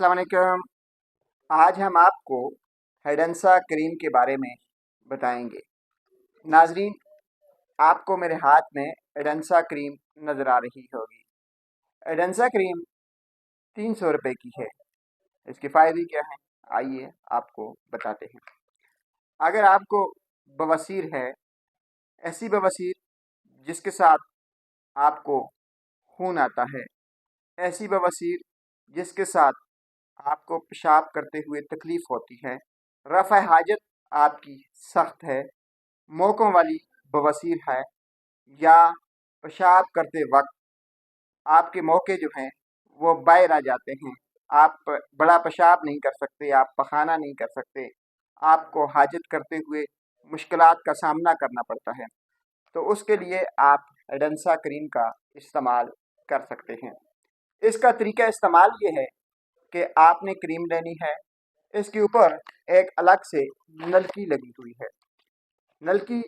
अस्सलाम वालेकुम। आज हम आपको हेडेंसा क्रीम के बारे में बताएंगे। नाजरीन, आपको मेरे हाथ में हेडेंसा क्रीम नज़र आ रही होगी। हेडेंसा क्रीम 300 रुपये की है। इसके फ़ायदे क्या हैं, आइए आपको बताते हैं। अगर आपको बवासीर है, ऐसी बवासीर जिसके साथ आपको खून आता है, ऐसी बवासीर जिसके साथ आपको पेशाब करते हुए तकलीफ होती है, रफ़ा हाजत आपकी सख्त है, मोकों वाली बवासीर है, या पेशाब करते वक्त आपके मौके जो हैं वो बाहर आ जाते हैं, आप बड़ा पेशाब नहीं कर सकते, आप पखाना नहीं कर सकते, आपको हाजत करते हुए मुश्किलात का सामना करना पड़ता है, तो उसके लिए आप हेडेंसा क्रीम का इस्तेमाल कर सकते हैं। इसका तरीका इस्तेमाल ये है कि आपने क्रीम लेनी है, इसके ऊपर एक अलग से नलकी लगी हुई है। नलकी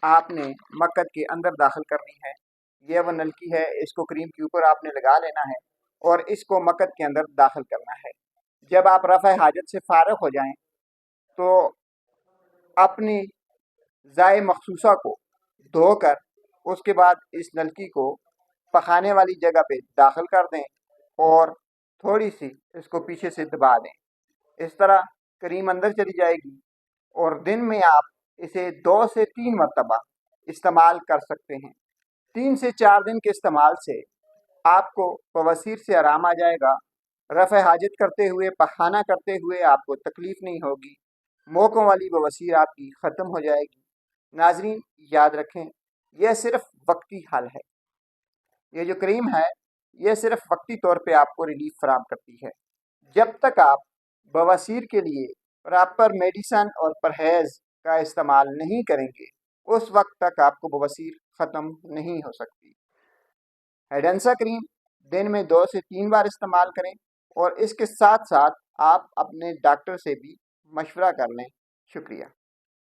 आपने मक्कद के अंदर दाखिल करनी है। यह वो नलकी है, इसको क्रीम के ऊपर आपने लगा लेना है और इसको मक्कद के अंदर दाखिल करना है। जब आप रफ़ा हाजत से फारग हो जाएं तो अपनी ज़ाय मखसूसा को धोकर उसके बाद इस नलकी को पखाने वाली जगह पे दाखिल कर दें और थोड़ी सी इसको पीछे से दबा दें। इस तरह क्रीम अंदर चली जाएगी और दिन में आप इसे 2 से 3 मरतबा इस्तेमाल कर सकते हैं। 3 से 4 दिन के इस्तेमाल से आपको बवासीर से आराम आ जाएगा। रफ़ा हाजत करते हुए, पखाना करते हुए आपको तकलीफ़ नहीं होगी। मोकों वाली बवासीर आपकी ख़त्म हो जाएगी। नाजरीन, याद रखें, यह सिर्फ वक्ती हल है। ये जो क्रीम है ये सिर्फ वक्ती तौर पे आपको रिलीफ फराहम करती है। जब तक आप बवासीर के लिए प्रॉपर मेडिसन और परहेज़ का इस्तेमाल नहीं करेंगे, उस वक्त तक आपको बवासीर ख़त्म नहीं हो सकती। हेडेंसा क्रीम दिन में 2 से 3 बार इस्तेमाल करें और इसके साथ साथ आप अपने डॉक्टर से भी मशवरा कर लें। शुक्रिया।